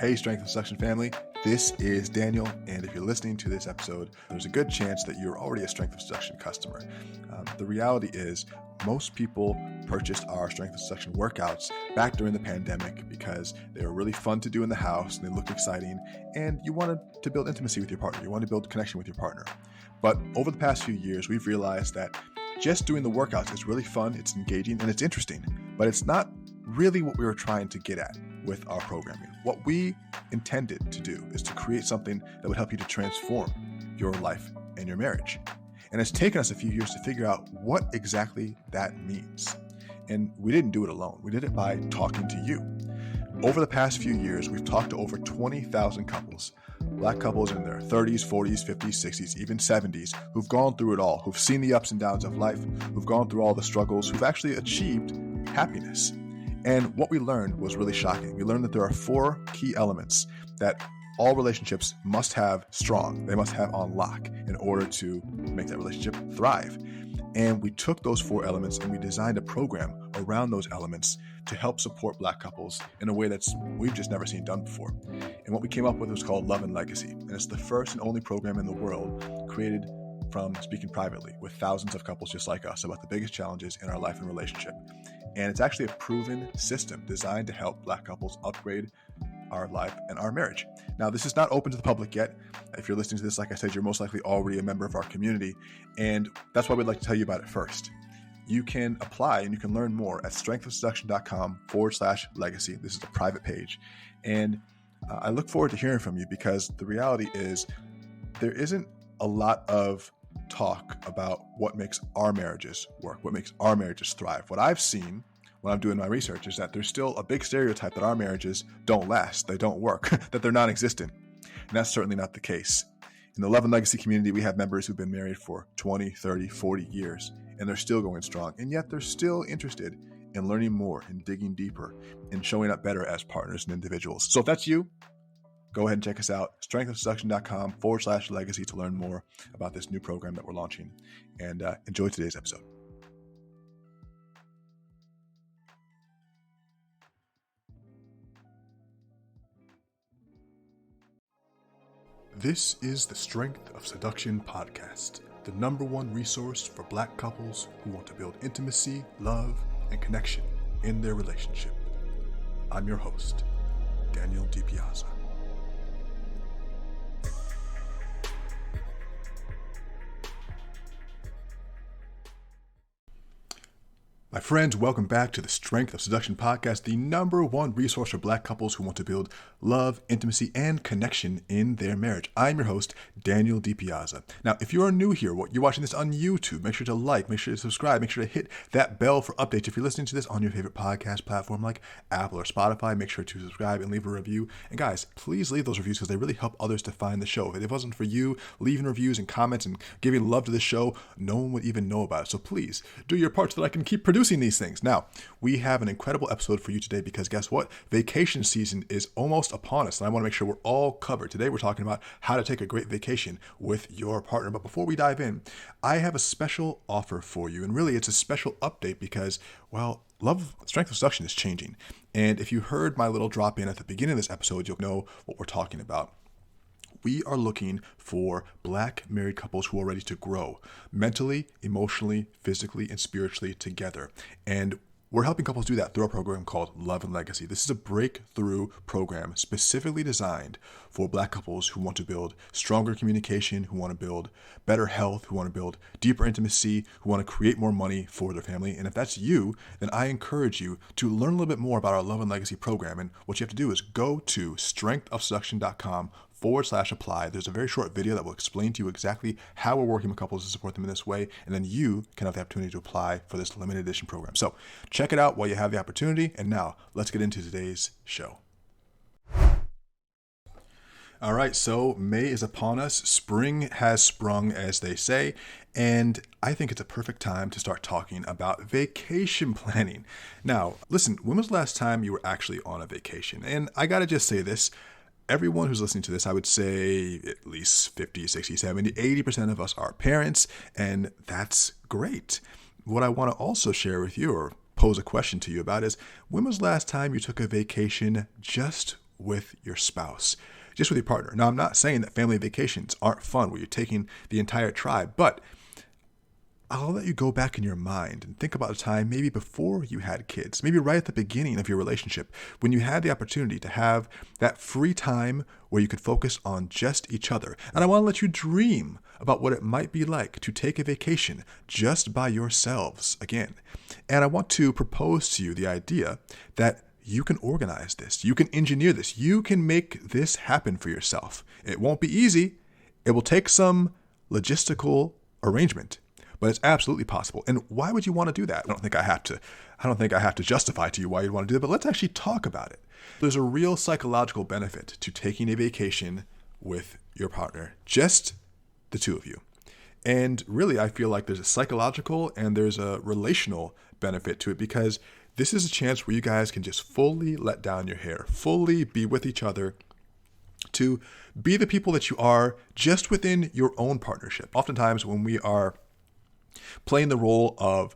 Hey, Strength of Seduction family, this is Daniel, and if you're listening to this episode, there's a good chance that you're already a Strength of Seduction customer. The reality is, most people purchased our Strength of Seduction workouts back during the pandemic because they were really fun to do in the house and they looked exciting, and you wanted to build intimacy with your partner. You wanted to build connection with your partner. But over the past few years, we've realized that just doing the workouts is really fun, it's engaging, and it's interesting, but it's not really what we were trying to get at with our programming. What we intended to do is to create something that would help you to transform your life and your marriage. And it's taken us a few years to figure out what exactly that means. And we didn't do it alone. We did it by talking to you. Over the past few years, we've talked to over 20,000 couples, Black couples in their 30s, 40s, 50s, 60s, even 70s, who've gone through it all, who've seen the ups and downs of life, who've gone through all the struggles, who've actually achieved happiness. And what we learned was really shocking. We learned that there are 4 key elements that all relationships must have strong. They must have on lock in order to make that relationship thrive. And we took those 4 elements and we designed a program around those elements to help support Black couples in a way we've just never seen done before. And what we came up with was called Love and Legacy. And it's the first and only program in the world created from speaking privately with thousands of couples just like us about the biggest challenges in our life and relationship. And it's actually a proven system designed to help Black couples upgrade our life and our marriage. Now, this is not open to the public yet. If you're listening to this, like I said, you're most likely already a member of our community. And that's why we'd like to tell you about it first. You can apply and you can learn more at strengthofseduction.com/legacy. This is a private page. And I look forward to hearing from you because the reality is there isn't a lot of talk about what makes our marriages work, what makes our marriages thrive. What I've seen when I'm doing my research is that there's still a big stereotype that our marriages don't last, they don't work, that they're non-existent. And that's certainly not the case. In the Love and Legacy community, we have members who've been married for 20, 30, 40 years, and they're still going strong. And yet they're still interested in learning more and digging deeper and showing up better as partners and individuals. So if that's you, go ahead and check us out, strengthofseduction.com/legacy to learn more about this new program that we're launching. And enjoy today's episode. This is the Strength of Seduction podcast, the #1 resource for Black couples who want to build intimacy, love, and connection in their relationship. I'm your host, Daniel DiPiazza. My friends, welcome back to the Strength of Seduction podcast, the #1 resource for Black couples who want to build love, intimacy, and connection in their marriage. I'm your host, Daniel DiPiazza. Now, if you are new here, you're watching this on YouTube, make sure to like, make sure to subscribe, make sure to hit that bell for updates. If you're listening to this on your favorite podcast platform like Apple or Spotify, make sure to subscribe and leave a review. And guys, please leave those reviews because they really help others to find the show. If it wasn't for you leaving reviews and comments and giving love to the show, no one would even know about it. So please do your part so that I can keep producing these things. Now, we have an incredible episode for you today because guess what? Vacation season is almost upon us, and I want to make sure we're all covered. Today, we're talking about how to take a great vacation with your partner. But before we dive in, I have a special offer for you, and really, it's a special update because, well, Strength of Seduction is changing. And if you heard my little drop in at the beginning of this episode, you'll know what we're talking about. We are looking for Black married couples who are ready to grow mentally, emotionally, physically, and spiritually together. And we're helping couples do that through a program called Love and Legacy. This is a breakthrough program specifically designed for Black couples who want to build stronger communication, who want to build better health, who want to build deeper intimacy, who want to create more money for their family. And if that's you, then I encourage you to learn a little bit more about our Love and Legacy program. And what you have to do is go to strengthofseduction.com/apply. There's a very short video that will explain to you exactly how we're working with couples to support them in this way, and then you can have the opportunity to apply for this limited edition program. So check it out while you have the opportunity, and now let's get into today's show. All right, so May is upon us. Spring has sprung, as they say, and I think it's a perfect time to start talking about vacation planning. Now, listen, when was the last time you were actually on a vacation? And I gotta just say this, everyone who's listening to this, I would say at least 50, 60, 70, 80% of us are parents, and that's great. What I want to also share with you or pose a question to you about is, when was the last time you took a vacation just with your spouse, just with your partner. Now, I'm not saying that family vacations aren't fun where you're taking the entire tribe, but I'll let you go back in your mind and think about a time maybe before you had kids, maybe right at the beginning of your relationship, when you had the opportunity to have that free time where you could focus on just each other. And I want to let you dream about what it might be like to take a vacation just by yourselves again. And I want to propose to you the idea that you can organize this, you can engineer this, you can make this happen for yourself. It won't be easy. It will take some logistical arrangement, but it's absolutely possible. And why would you want to do that? I don't think I have to justify to you why you'd want to do that, but let's actually talk about it. There's a real psychological benefit to taking a vacation with your partner, just the two of you. And really, I feel like there's a psychological and there's a relational benefit to it, because this is a chance where you guys can just fully let down your hair, fully be with each other, to be the people that you are just within your own partnership. Oftentimes when we are playing the role of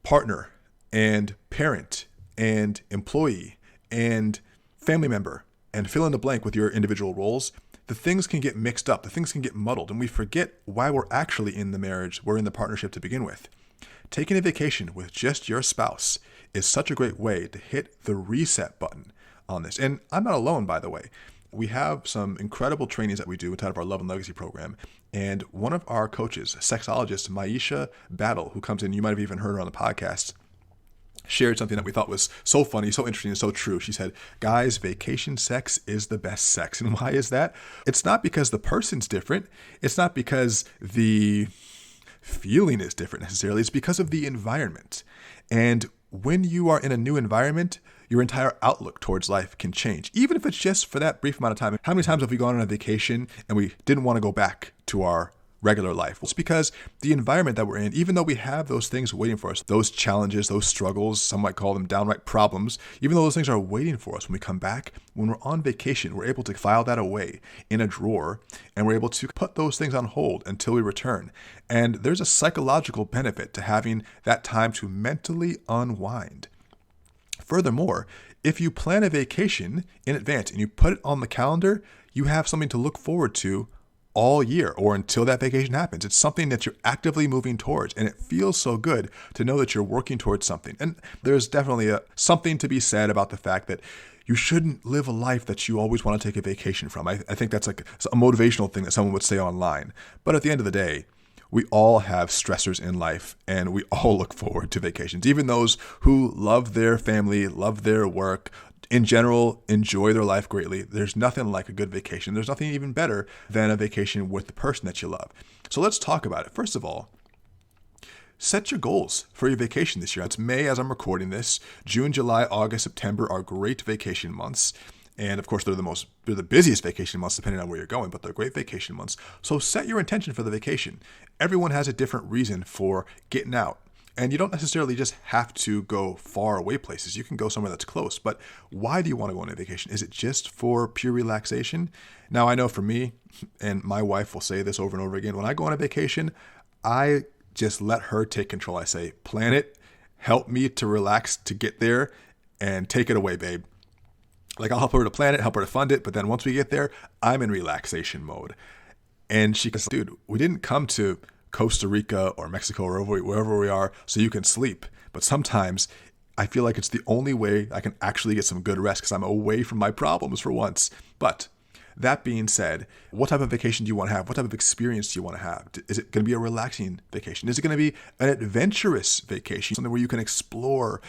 partner and parent and employee and family member and fill in the blank with your individual roles, the things can get mixed up, the things can get muddled, and we forget why we're actually in the marriage, we're in the partnership to begin with. Taking a vacation with just your spouse is such a great way to hit the reset button on this. And I'm not alone, by the way. We have some incredible trainings that we do inside of our Love and Legacy program. And one of our coaches, sexologist Maisha Battle, who comes in, you might have even heard her on the podcast, shared something that we thought was so funny, so interesting, and so true. She said, guys, vacation sex is the best sex. And why is that? It's not because the person's different. It's not because the feeling is different necessarily. It's because of the environment. And when you are in a new environment, your entire outlook towards life can change, even if it's just for that brief amount of time. How many times have we gone on a vacation and we didn't want to go back to our regular life? Well, it's because the environment that we're in, even though we have those things waiting for us, those challenges, those struggles, some might call them downright problems, even though those things are waiting for us when we come back, when we're on vacation, we're able to file that away in a drawer, and we're able to put those things on hold until we return. And there's a psychological benefit to having that time to mentally unwind. Furthermore, if you plan a vacation in advance and you put it on the calendar, you have something to look forward to all year or until that vacation happens. It's something that you're actively moving towards, and it feels so good to know that you're working towards something. And there's definitely something to be said about the fact that you shouldn't live a life that you always want to take a vacation from. I think that's like a motivational thing that someone would say online. But at the end of the day, we all have stressors in life, and we all look forward to vacations. Even those who love their family, love their work, in general, enjoy their life greatly. There's nothing like a good vacation. There's nothing even better than a vacation with the person that you love. So let's talk about it. First of all, set your goals for your vacation this year. It's May as I'm recording this. June, July, August, September are great vacation months. And of course, they're the busiest vacation months, depending on where you're going, but they're great vacation months. So set your intention for the vacation. Everyone has a different reason for getting out. And you don't necessarily just have to go far away places. You can go somewhere that's close. But why do you want to go on a vacation? Is it just for pure relaxation? Now, I know for me, and my wife will say this over and over again, when I go on a vacation, I just let her take control. I say, plan it, help me to relax, to get there, and take it away, babe. Like, I'll help her to plan it, help her to fund it, but then once we get there, I'm in relaxation mode. And she goes, dude, we didn't come to Costa Rica or Mexico or wherever we are so you can sleep. But sometimes I feel like it's the only way I can actually get some good rest because I'm away from my problems for once. But that being said, what type of vacation do you want to have? What type of experience do you want to have? Is it going to be a relaxing vacation? Is it going to be an adventurous vacation? Something where you can explore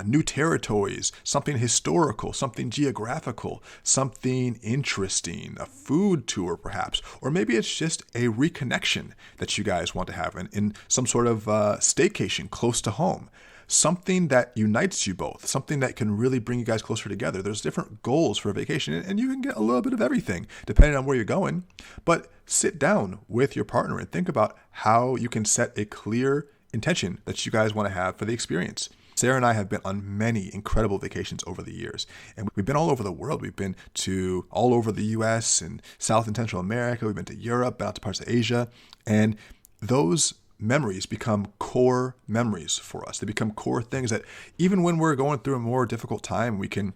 new territories, something historical, something geographical, something interesting, a food tour perhaps, or maybe it's just a reconnection that you guys want to have in some sort of staycation close to home. Something that unites you both, something that can really bring you guys closer together. There's different goals for a vacation, and you can get a little bit of everything depending on where you're going. But sit down with your partner and think about how you can set a clear intention that you guys want to have for the experience. Sarah and I have been on many incredible vacations over the years, and we've been all over the world. We've been to all over the US and South and Central America. We've been to Europe, been out to parts of Asia, and those memories become core memories for us. They become core things that even when we're going through a more difficult time, we can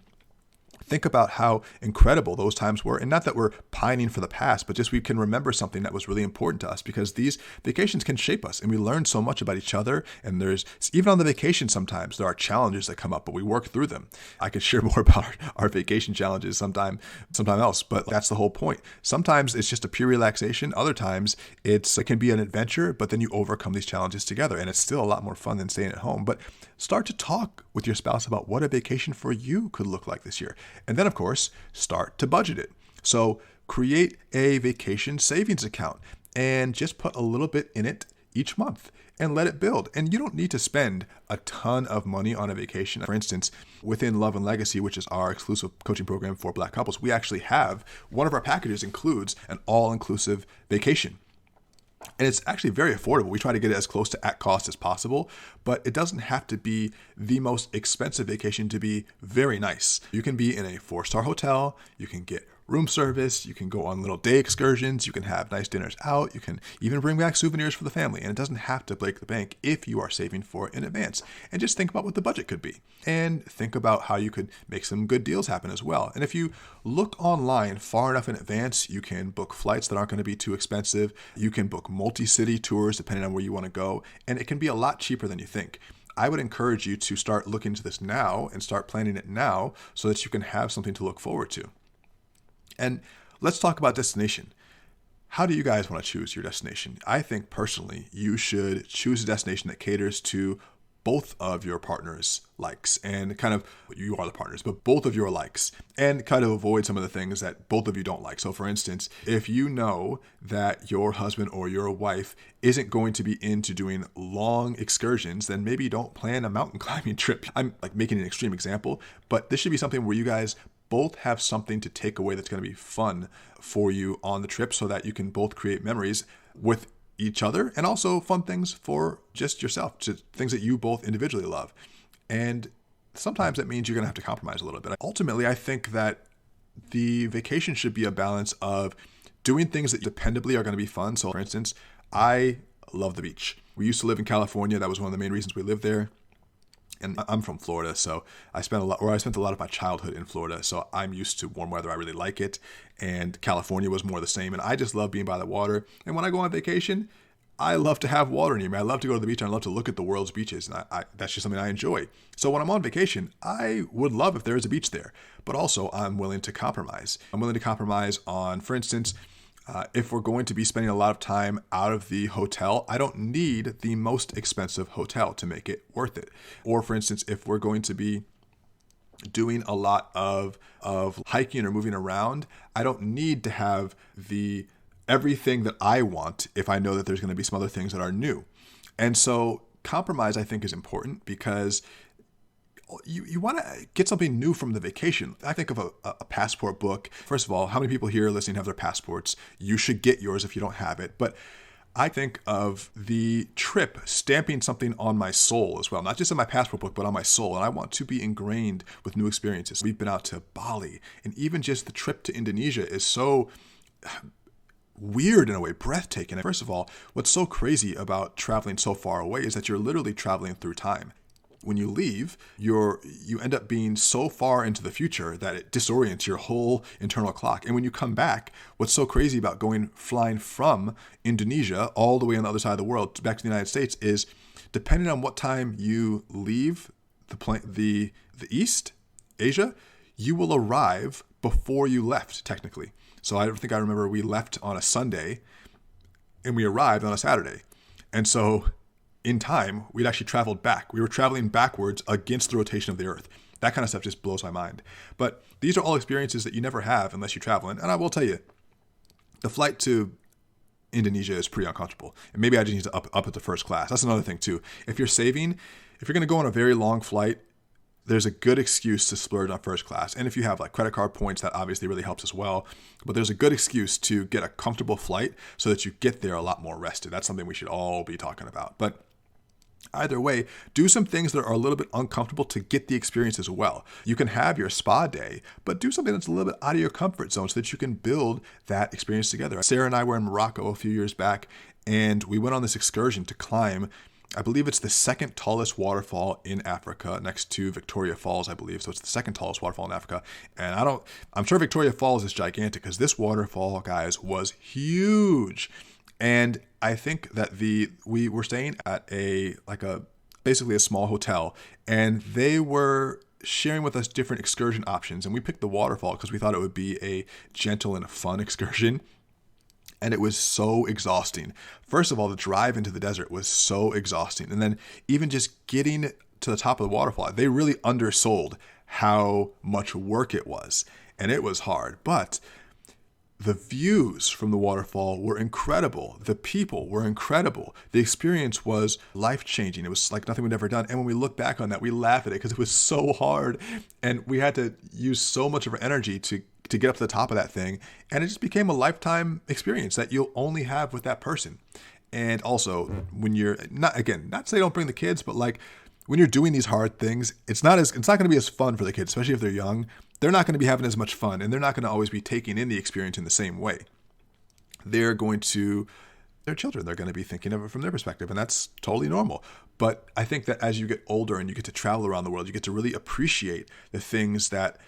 Think about how incredible those times were. And not that we're pining for the past, but just we can remember something that was really important to us, because these vacations can shape us and we learn so much about each other. And there's, even on the vacation, sometimes there are challenges that come up, but we work through them. I could share more about our vacation challenges sometime else, but that's the whole point. Sometimes it's just a pure relaxation. Other times it can be an adventure, but then you overcome these challenges together. And it's still a lot more fun than staying at home. But start to talk with your spouse about what a vacation for you could look like this year. And then, of course, start to budget it. So create a vacation savings account and just put a little bit in it each month and let it build. And you don't need to spend a ton of money on a vacation. For instance, within Love and Legacy, which is our exclusive coaching program for Black couples, we actually have one of our packages includes an all-inclusive vacation. And it's actually very affordable. We try to get it as close to at cost as possible, but it doesn't have to be the most expensive vacation to be very nice. You can be in a 4-star hotel, you can get room service, you can go on little day excursions, you can have nice dinners out, you can even bring back souvenirs for the family, and it doesn't have to break the bank if you are saving for it in advance. And just think about what the budget could be, and think about how you could make some good deals happen as well. And if you look online far enough in advance, you can book flights that aren't going to be too expensive, you can book multi-city tours depending on where you want to go, and it can be a lot cheaper than you think. I would encourage you to start looking into this now and start planning it now so that you can have something to look forward to. And let's talk about destination. How do you guys want to choose your destination? I think personally, you should choose a destination that caters to both of your partner's likes and kind of, you are the partners, but both of your likes, and kind of avoid some of the things that both of you don't like. So for instance, if you know that your husband or your wife isn't going to be into doing long excursions, then maybe don't plan a mountain climbing trip. I'm like making an extreme example, but this should be something where you guys both have something to take away that's going to be fun for you on the trip so that you can both create memories with each other and also fun things for just yourself, just things that you both individually love. And sometimes that means you're going to have to compromise a little bit. Ultimately, I think that the vacation should be a balance of doing things that dependably are going to be fun. So for instance, I love the beach. We used to live in California. That was one of the main reasons we lived there. And I'm from Florida, so I spent a lot of my childhood in Florida. So I'm used to warm weather. I really like it. And California was more the same. And I just love being by the water. And when I go on vacation, I love to have water near me. I love to go to the beach and I love to look at the world's beaches. And that's just something I enjoy. So when I'm on vacation, I would love if there is a beach there. But also I'm willing to compromise. I'm willing to compromise on, for instance, if we're going to be spending a lot of time out of the hotel, I don't need the most expensive hotel to make it worth it. Or for instance, if we're going to be doing a lot of hiking or moving around, I don't need to have everything that I want if I know that there's going to be some other things that are new. And so compromise, I think, is important because you want to get something new from the vacation. I think of a passport book. First of all, how many people here listening have their passports? You should get yours if you don't have it. But I think of the trip stamping something on my soul as well, not just in my passport book, but on my soul. And I want to be ingrained with new experiences. We've been out to Bali, and even just the trip to Indonesia is so weird in a way, breathtaking. First of all, what's so crazy about traveling so far away is that you're literally traveling through time. When you leave, you end up being so far into the future that it disorients your whole internal clock. And when you come back, what's so crazy about flying from Indonesia all the way on the other side of the world back to the United States is, depending on what time you leave the East, Asia, you will arrive before you left, technically. So I remember we left on a Sunday and we arrived on a Saturday. And so in time, we'd actually traveled back. We were traveling backwards against the rotation of the Earth. That kind of stuff just blows my mind. But these are all experiences that you never have unless you travel. And I will tell you, the flight to Indonesia is pretty uncomfortable. And maybe I just need to up it to first class. That's another thing too. If you're going to go on a very long flight, there's a good excuse to splurge on first class. And if you have like credit card points, that obviously really helps as well. But there's a good excuse to get a comfortable flight so that you get there a lot more rested. That's something we should all be talking about. But either way, do some things that are a little bit uncomfortable to get the experience as well. You can have your spa day, but do something that's a little bit out of your comfort zone so that you can build that experience together. Sarah and I were in Morocco a few years back, and we went on this excursion to climb I believe it's the second tallest waterfall in Africa, next to Victoria Falls, I believe. So it's the second tallest waterfall in Africa. And I'm sure Victoria Falls is gigantic, because this waterfall, guys, was huge. And I think that we were staying at basically a small hotel, and they were sharing with us different excursion options. And we picked the waterfall because we thought it would be a gentle and a fun excursion. And it was so exhausting. First of all, the drive into the desert was so exhausting. And then even just getting to the top of the waterfall, they really undersold how much work it was. And it was hard. But the views from the waterfall were incredible. The people were incredible. The experience was life-changing. It was like nothing we'd ever done. And when we look back on that, we laugh at it because it was so hard. And we had to use so much of our energy to get up to the top of that thing. And it just became a lifetime experience that you'll only have with that person. And also, when you're not to say don't bring the kids, but like when you're doing these hard things, it's not going to be as fun for the kids, especially if they're young. They're not going to be having as much fun, and they're not going to always be taking in the experience in the same way. They're children. They're going to be thinking of it from their perspective, and that's totally normal. But I think that as you get older and you get to travel around the world, you get to really appreciate the things that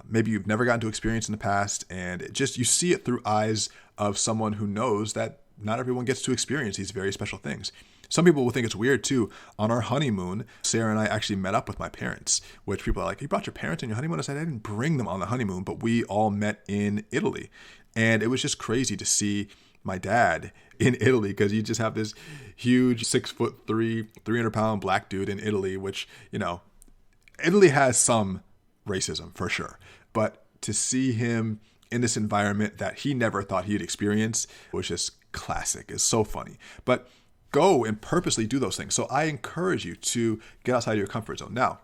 maybe you've never gotten to experience in the past, and you see it through eyes of someone who knows that not everyone gets to experience these very special things. Some people will think it's weird too. On our honeymoon, Sarah and I actually met up with my parents, which people are like, you brought your parents on your honeymoon? I said, I didn't bring them on the honeymoon, but we all met in Italy. And it was just crazy to see my dad in Italy, because you just have this huge 6'3", 300-pound black dude in Italy, which, Italy has some racism for sure. But to see him in this environment that he never thought he'd experience was just classic. It's so funny. But go and purposely do those things. So I encourage you to get outside of your comfort zone. Now,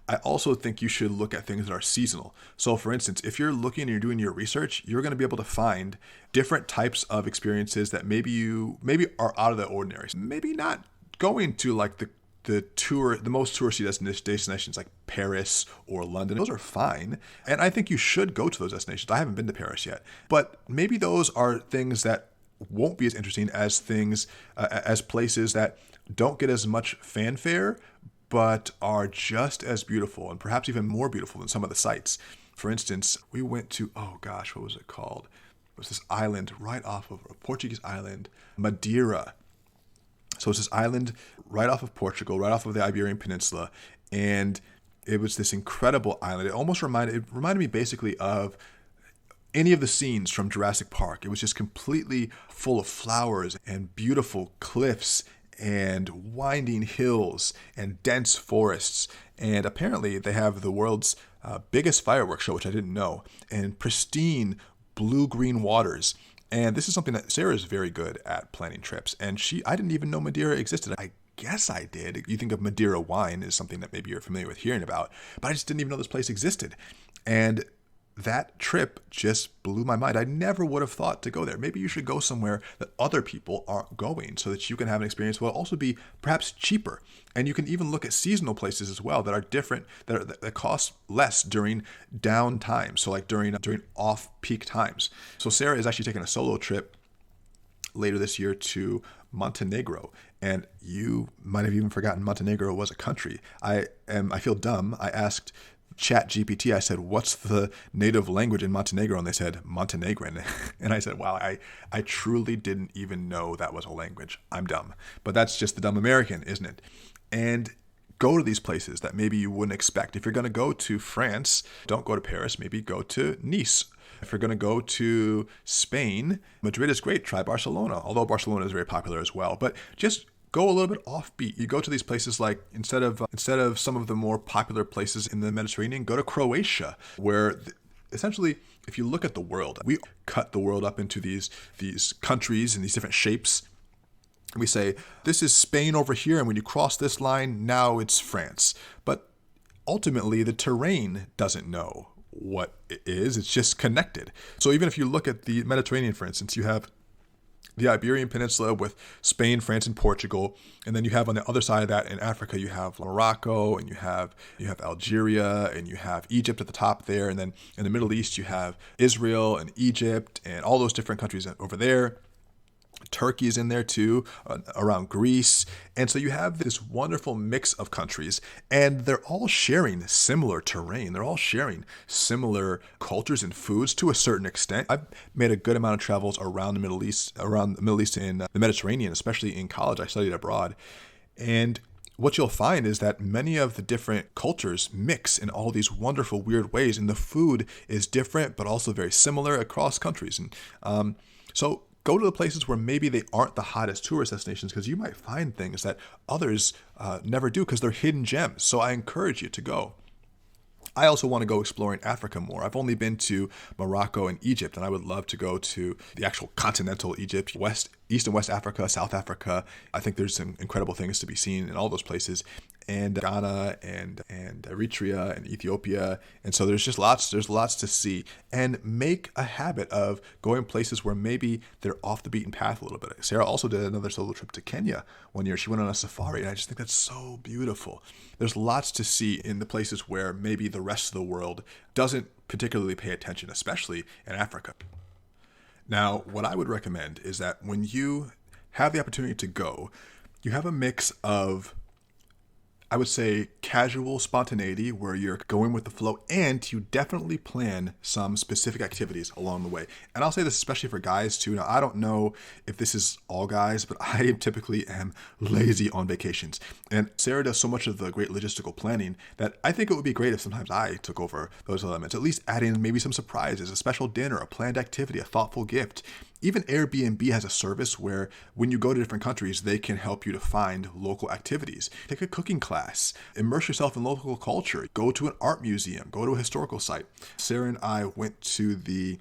I also think you should look at things that are seasonal. So for instance, if you're looking and you're doing your research, you're going to be able to find different types of experiences that maybe are out of the ordinary. Maybe not going to like the most touristy destinations like Paris or London. Those are fine. And I think you should go to those destinations. I haven't been to Paris yet, but maybe those are things that won't be as interesting as as places that don't get as much fanfare, but are just as beautiful and perhaps even more beautiful than some of the sites. For instance, we went to, what was it called? It was this island right off of a Portuguese island, Madeira. So it's this island right off of Portugal, right off of the Iberian Peninsula. And it was this incredible island. It reminded me basically of any of the scenes from Jurassic Park. It was just completely full of flowers and beautiful cliffs and winding hills and dense forests. And apparently they have the world's biggest fireworks show, which I didn't know, and pristine blue-green waters. And this is something that Sarah is very good at planning trips. And I didn't even know Madeira existed. I guess I did. You think of Madeira wine as something that maybe you're familiar with hearing about, but I just didn't even know this place existed. And that trip just blew my mind. I never would have thought to go there. Maybe you should go somewhere that other people aren't going so that you can have an experience that will also be perhaps cheaper. And you can even look at seasonal places as well that are different, that cost less during down times. So like during off-peak times. So Sarah is actually taking a solo trip later this year to Montenegro. And you might have even forgotten Montenegro was a country. I feel dumb. I asked ChatGPT, I said, what's the native language in Montenegro? And they said, Montenegrin. And I said, wow, I truly didn't even know that was a language. I'm dumb. But that's just the dumb American, isn't it? And go to these places that maybe you wouldn't expect. If you're going to go to France, don't go to Paris, maybe go to Nice. If you're going to go to Spain, Madrid is great. Try Barcelona, although Barcelona is very popular as well. But just go a little bit offbeat. You go to these places like instead of some of the more popular places in the Mediterranean, go to Croatia, where essentially, if you look at the world, we cut the world up into these countries and these different shapes. We say, this is Spain over here, and when you cross this line, now it's France. But ultimately, the terrain doesn't know what it is. It's just connected. So even if you look at the Mediterranean, for instance, you have the Iberian Peninsula with Spain, France, and Portugal. And then you have on the other side of that in Africa, you have Morocco, and you have Algeria, and you have Egypt at the top there. And then in the Middle East, you have Israel and Egypt and all those different countries over there. Turkey is in there too, around Greece. And so you have this wonderful mix of countries, and they're all sharing similar terrain. They're all sharing similar cultures and foods to a certain extent. I've made a good amount of travels around the Middle East and the Mediterranean, especially in college. I studied abroad. And what you'll find is that many of the different cultures mix in all these wonderful, weird ways, and the food is different, but also very similar across countries. And so go to the places where maybe they aren't the hottest tourist destinations, because you might find things that others never do because they're hidden gems. So I encourage you to go. I also want to go exploring Africa more. I've only been to Morocco and Egypt, and I would love to go to the actual continental Egypt, East and West Africa, South Africa. I think there's some incredible things to be seen in all those places, and Ghana and Eritrea and Ethiopia. And so there's lots to see, and make a habit of going places where maybe they're off the beaten path a little bit. Sarah also did another solo trip to Kenya one year. She went on a safari, and I just think that's so beautiful. There's lots to see in the places where maybe the rest of the world doesn't particularly pay attention, especially in Africa. Now, what I would recommend is that when you have the opportunity to go, you have a mix of, I would say, casual spontaneity where you're going with the flow, and you definitely plan some specific activities along the way. And I'll say this especially for guys too. Now, I don't know if this is all guys, but I typically am lazy on vacations. And Sarah does so much of the great logistical planning that I think it would be great if sometimes I took over those elements, at least add in maybe some surprises, a special dinner, a planned activity, a thoughtful gift. Even Airbnb has a service where when you go to different countries, they can help you to find local activities. Take a cooking class, immerse yourself in local culture, go to an art museum, go to a historical site. Sarah and I went to the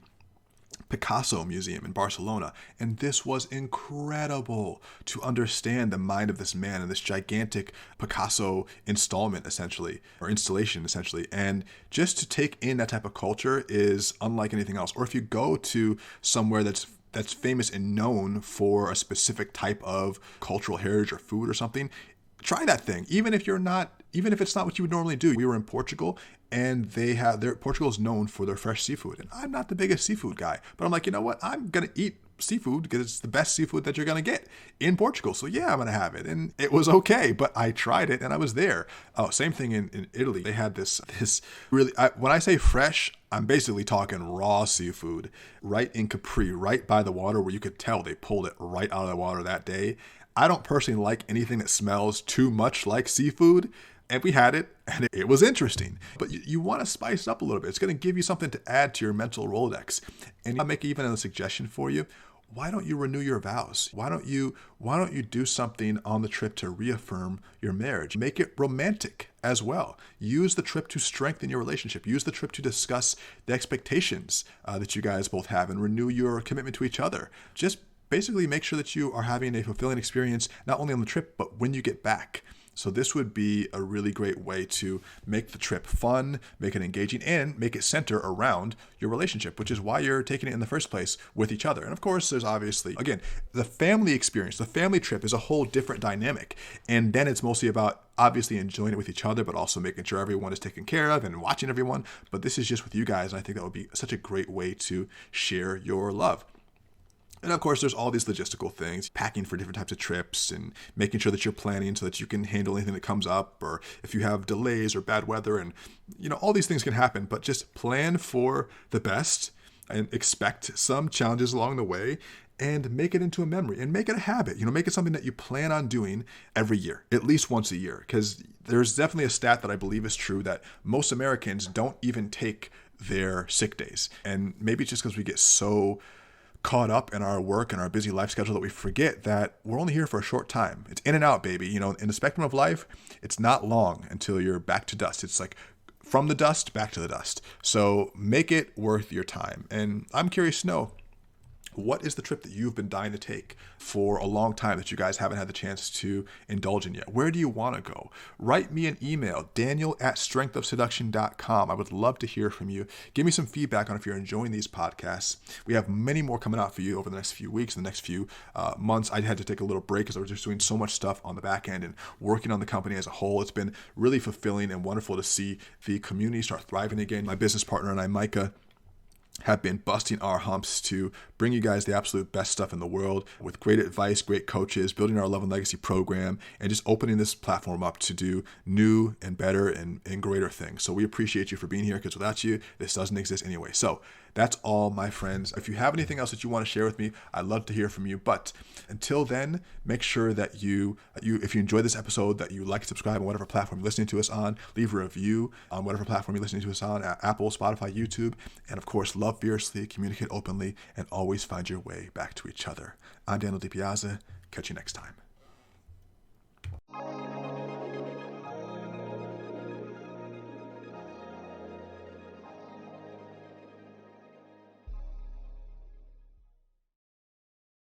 Picasso Museum in Barcelona, and this was incredible to understand the mind of this man and this gigantic Picasso installation, essentially. And just to take in that type of culture is unlike anything else. Or if you go to somewhere that's famous and known for a specific type of cultural heritage or food or something, try that thing. Even if it's not what you would normally do. We were in Portugal, and Portugal is known for their fresh seafood. And I'm not the biggest seafood guy, but I'm like, you know what? I'm going to eat seafood because it's the best seafood that you're going to get in Portugal. So yeah, I'm going to have it. And it was okay, but I tried it and I was there. Oh, same thing in Italy. They had this really, when I say fresh, I'm basically talking raw seafood right in Capri, right by the water, where you could tell they pulled it right out of the water that day. I don't personally like anything that smells too much like seafood. And we had it, and it was interesting. But you want to spice it up a little bit. It's going to give you something to add to your mental Rolodex. And I'll make even a suggestion for you. Why don't you renew your vows? Why don't you do something on the trip to reaffirm your marriage? Make it romantic as well. Use the trip to strengthen your relationship. Use the trip to discuss the expectations that you guys both have and renew your commitment to each other. Just basically make sure that you are having a fulfilling experience, not only on the trip, but when you get back. So this would be a really great way to make the trip fun, make it engaging, and make it center around your relationship, which is why you're taking it in the first place with each other. And of course, there's obviously, again, the family experience. The family trip is a whole different dynamic. And then it's mostly about obviously enjoying it with each other, but also making sure everyone is taken care of and watching everyone. But this is just with you guys. And I think that would be such a great way to share your love. And of course, there's all these logistical things, packing for different types of trips and making sure that you're planning so that you can handle anything that comes up, or if you have delays or bad weather, and all these things can happen, but just plan for the best and expect some challenges along the way and make it into a memory and make it a habit. Make it something that you plan on doing every year, at least once a year, because there's definitely a stat that I believe is true that most Americans don't even take their sick days. And maybe it's just because we get so caught up in our work and our busy life schedule that we forget that we're only here for a short time. It's in and out, baby. In the spectrum of life, it's not long until you're back to dust. It's like from the dust back to the dust. So make it worth your time. And I'm curious to know, what is the trip that you've been dying to take for a long time that you guys haven't had the chance to indulge in yet? Where do you want to go? Write me an email, daniel@strengthofseduction.com. I would love to hear from you. Give me some feedback on if you're enjoying these podcasts. We have many more coming out for you over the next few weeks, the next few months. I had to take a little break because I was just doing so much stuff on the back end and working on the company as a whole. It's been really fulfilling and wonderful to see the community start thriving again. My business partner and I, Micah, have been busting our humps to bring you guys the absolute best stuff in the world with great advice, great coaches, building our Love and Legacy program, and just opening this platform up to do new and better and greater things. So we appreciate you for being here, because without you, this doesn't exist anyway. So that's all, my friends. If you have anything else that you want to share with me, I'd love to hear from you. But until then, make sure that if you enjoyed this episode, that you like and subscribe on whatever platform you're listening to us on. Leave a review on whatever platform you're listening to us on, Apple, Spotify, YouTube. And of course, love fiercely, communicate openly, and always find your way back to each other. I'm Daniel DiPiazza. Catch you next time.